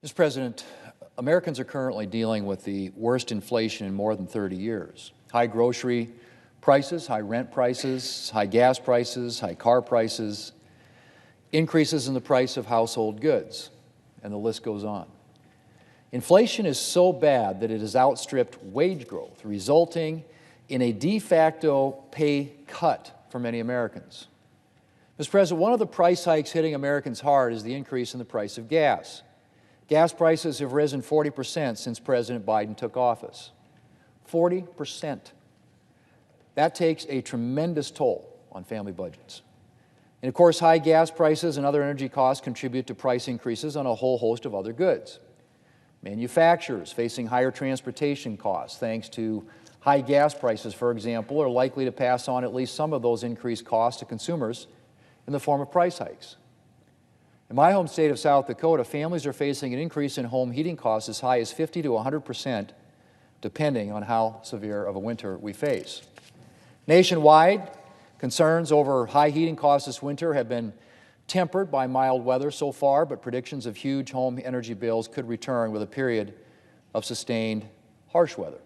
Mr. President, Americans are currently dealing with the worst inflation in more than 30 years. High grocery prices, high rent prices, high gas prices, high car prices, increases in the price of household goods, and the list goes on. Inflation is so bad that it has outstripped wage growth, resulting in a de facto pay cut for many Americans. Mr. President, one of the price hikes hitting Americans hard is the increase in the price of gas. Gas prices have risen 40% since President Biden took office. 40%. That takes a tremendous toll on family budgets. And of course, high gas prices and other energy costs contribute to price increases on a whole host of other goods. Manufacturers facing higher transportation costs thanks to high gas prices, for example, are likely to pass on at least some of those increased costs to consumers in the form of price hikes. In my home state of South Dakota, families are facing an increase in home heating costs as high as 50 to 100%, depending on how severe of a winter we face. Nationwide, concerns over high heating costs this winter have been tempered by mild weather so far, but predictions of huge home energy bills could return with a period of sustained harsh weather.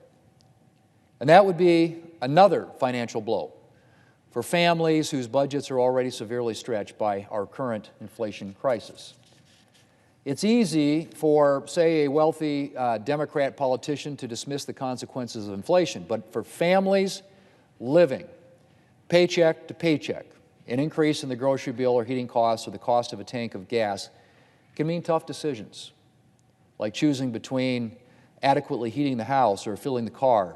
And that would be another financial blow for families whose budgets are already severely stretched by our current inflation crisis. It's easy for, say, a wealthy Democrat politician to dismiss the consequences of inflation, but for families living paycheck to paycheck, an increase in the grocery bill or heating costs or the cost of a tank of gas can mean tough decisions, like choosing between adequately heating the house or filling the car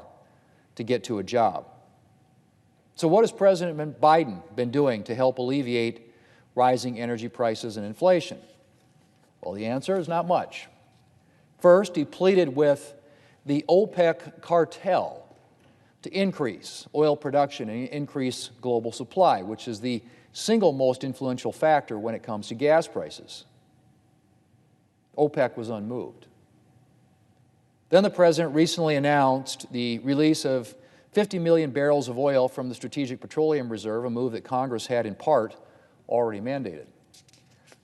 to get to a job. So what has President Biden been doing to help alleviate rising energy prices and inflation? Well, the answer is not much. First, he pleaded with the OPEC cartel to increase oil production and increase global supply, which is the single most influential factor when it comes to gas prices. OPEC was unmoved. Then the President recently announced the release of 50 million barrels of oil from the Strategic Petroleum Reserve, a move that Congress had in part already mandated.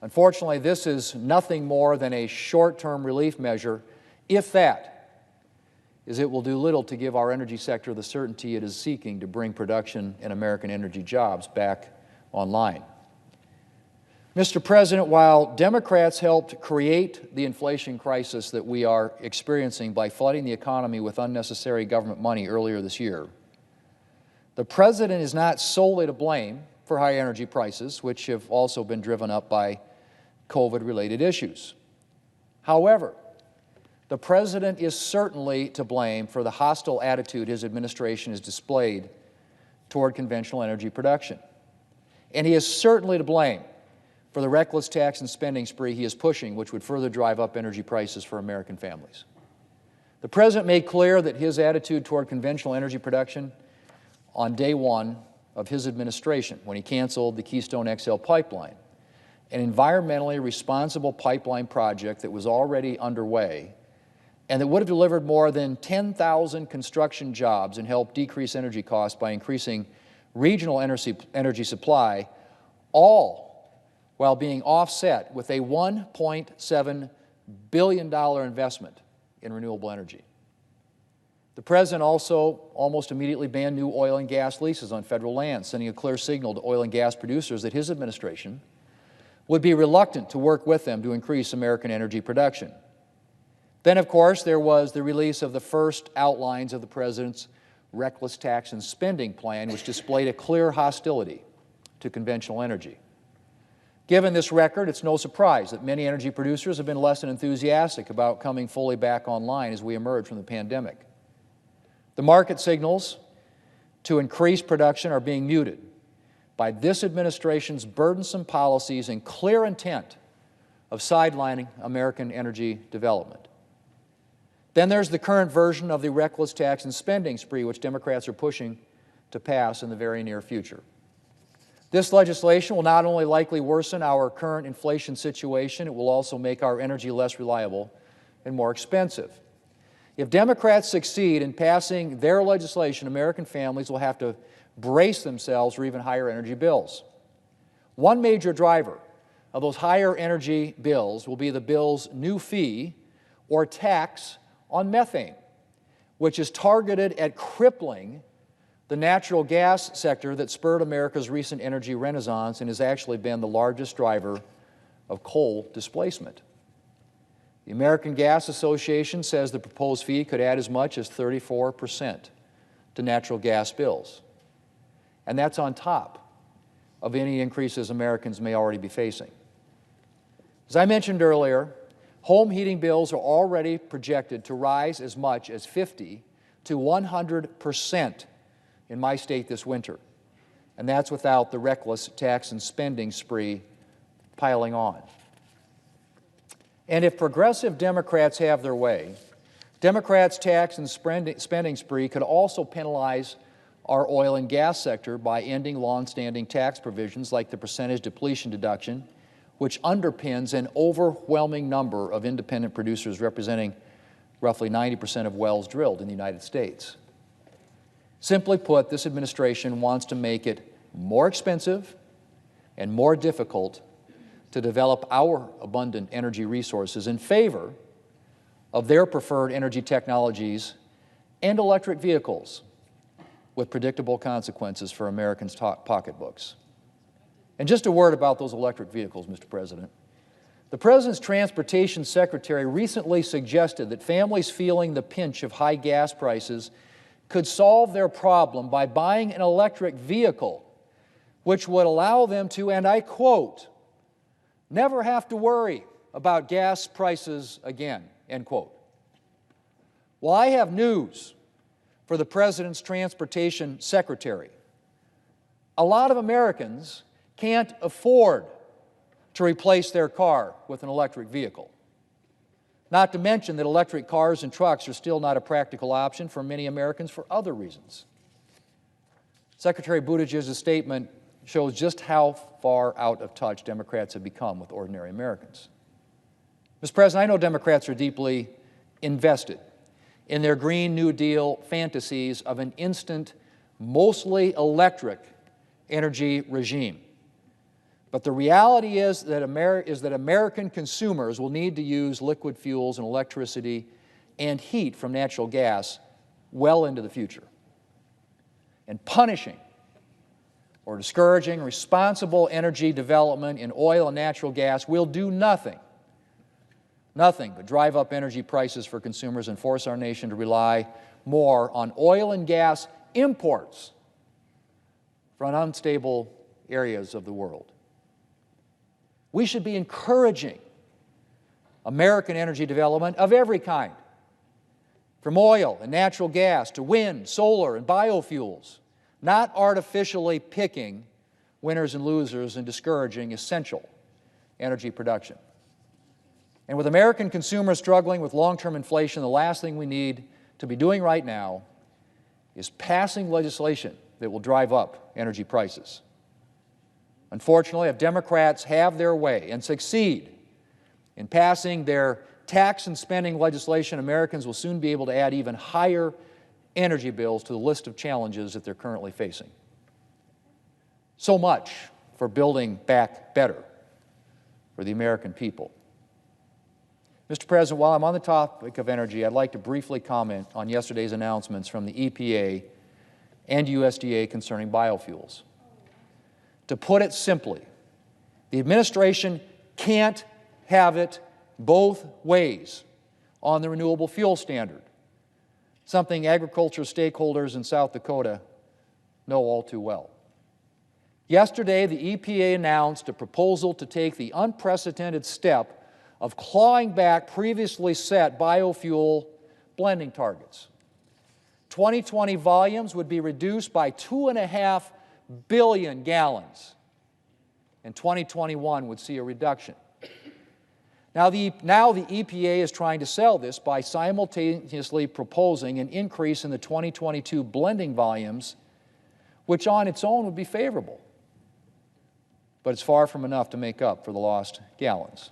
Unfortunately, this is nothing more than a short-term relief measure, if that, as it will do little to give our energy sector the certainty it is seeking to bring production and American energy jobs back online. Mr. President, while Democrats helped create the inflation crisis that we are experiencing by flooding the economy with unnecessary government money earlier this year, the President is not solely to blame for high energy prices, which have also been driven up by COVID-related issues. However, the President is certainly to blame for the hostile attitude his administration has displayed toward conventional energy production. And he is certainly to blame for the reckless tax and spending spree he is pushing, which would further drive up energy prices for American families. The President made clear that his attitude toward conventional energy production on day one of his administration, when he canceled the Keystone XL pipeline, an environmentally responsible pipeline project that was already underway and that would have delivered more than 10,000 construction jobs and helped decrease energy costs by increasing regional energy supply, all while being offset with a $1.7 billion investment in renewable energy. The President also almost immediately banned new oil and gas leases on federal land, sending a clear signal to oil and gas producers that his administration would be reluctant to work with them to increase American energy production. Then, of course, there was the release of the first outlines of the President's reckless tax and spending plan, which displayed a clear hostility to conventional energy. Given this record, it's no surprise that many energy producers have been less than enthusiastic about coming fully back online as we emerge from the pandemic. The market signals to increase production are being muted by this administration's burdensome policies and clear intent of sidelining American energy development. Then there's the current version of the reckless tax and spending spree, which Democrats are pushing to pass in the very near future. This legislation will not only likely worsen our current inflation situation, it will also make our energy less reliable and more expensive. If Democrats succeed in passing their legislation, American families will have to brace themselves for even higher energy bills. One major driver of those higher energy bills will be the bill's new fee or tax on methane, which is targeted at crippling the natural gas sector that spurred America's recent energy renaissance and has actually been the largest driver of coal displacement. The American Gas Association says the proposed fee could add as much as 34% to natural gas bills. And that's on top of any increases Americans may already be facing. As I mentioned earlier, home heating bills are already projected to rise as much as 50 to 100% in my state this winter. And that's without the reckless tax and spending spree piling on. And if progressive Democrats have their way, Democrats' tax and spending spree could also penalize our oil and gas sector by ending long-standing tax provisions like the percentage depletion deduction, which underpins an overwhelming number of independent producers representing roughly 90% of wells drilled in the United States. Simply put, this administration wants to make it more expensive and more difficult to develop our abundant energy resources in favor of their preferred energy technologies and electric vehicles with predictable consequences for Americans' pocketbooks. And just a word about those electric vehicles, Mr. President. The President's Transportation Secretary recently suggested that families feeling the pinch of high gas prices could solve their problem by buying an electric vehicle, which would allow them to, and I quote, never have to worry about gas prices again, end quote. Well, I have news for the President's Transportation Secretary. A lot of Americans can't afford to replace their car with an electric vehicle. Not to mention that electric cars and trucks are still not a practical option for many Americans for other reasons. Secretary Buttigieg's statement shows just how far out of touch Democrats have become with ordinary Americans. Mr. President, I know Democrats are deeply invested in their Green New Deal fantasies of an instant, mostly electric energy regime. But the reality is that American consumers will need to use liquid fuels and electricity and heat from natural gas well into the future. And punishing or discouraging responsible energy development in oil and natural gas will do nothing but drive up energy prices for consumers and force our nation to rely more on oil and gas imports from unstable areas of the world. We should be encouraging American energy development of every kind, from oil and natural gas to wind, solar, and biofuels, not artificially picking winners and losers and discouraging essential energy production. And with American consumers struggling with long-term inflation, the last thing we need to be doing right now is passing legislation that will drive up energy prices. Unfortunately, if Democrats have their way and succeed in passing their tax and spending legislation, Americans will soon be able to add even higher energy bills to the list of challenges that they're currently facing. So much for building back better for the American people. Mr. President, while I'm on the topic of energy, I'd like to briefly comment on yesterday's announcements from the EPA and USDA concerning biofuels. To put it simply, the administration can't have it both ways on the renewable fuel standard, something agriculture stakeholders in South Dakota know all too well. Yesterday, the EPA announced a proposal to take the unprecedented step of clawing back previously set biofuel blending targets. 2020 volumes would be reduced by 2.5 billion gallons, and 2021 would see a reduction. Now the EPA is trying to sell this by simultaneously proposing an increase in the 2022 blending volumes, which on its own would be favorable. But it's far from enough to make up for the lost gallons.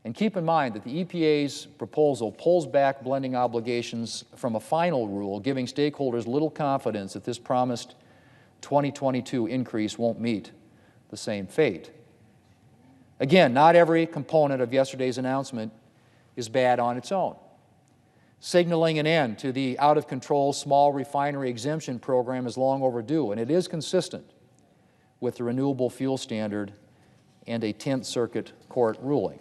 And keep in mind that the EPA's proposal pulls back blending obligations from a final rule, giving stakeholders little confidence that this promised 2022 increase won't meet the same fate. Again, not every component of yesterday's announcement is bad on its own. Signaling an end to the out-of-control small refinery exemption program is long overdue, and it is consistent with the renewable fuel standard and a 10th Circuit Court ruling.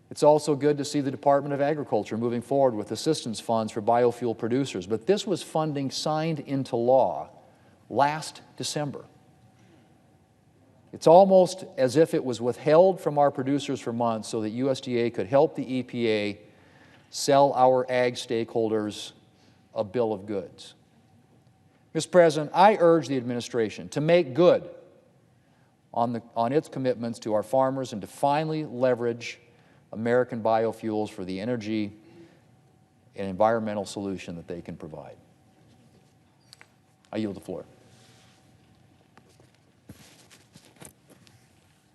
It's also good to see the Department of Agriculture moving forward with assistance funds for biofuel producers, but this was funding signed into law last December. It's almost as if it was withheld from our producers for months so that USDA could help the EPA sell our ag stakeholders a bill of goods. Mr. President, I urge the administration to make good on its commitments to our farmers and to finally leverage American biofuels for the energy and environmental solution that they can provide. I yield the floor.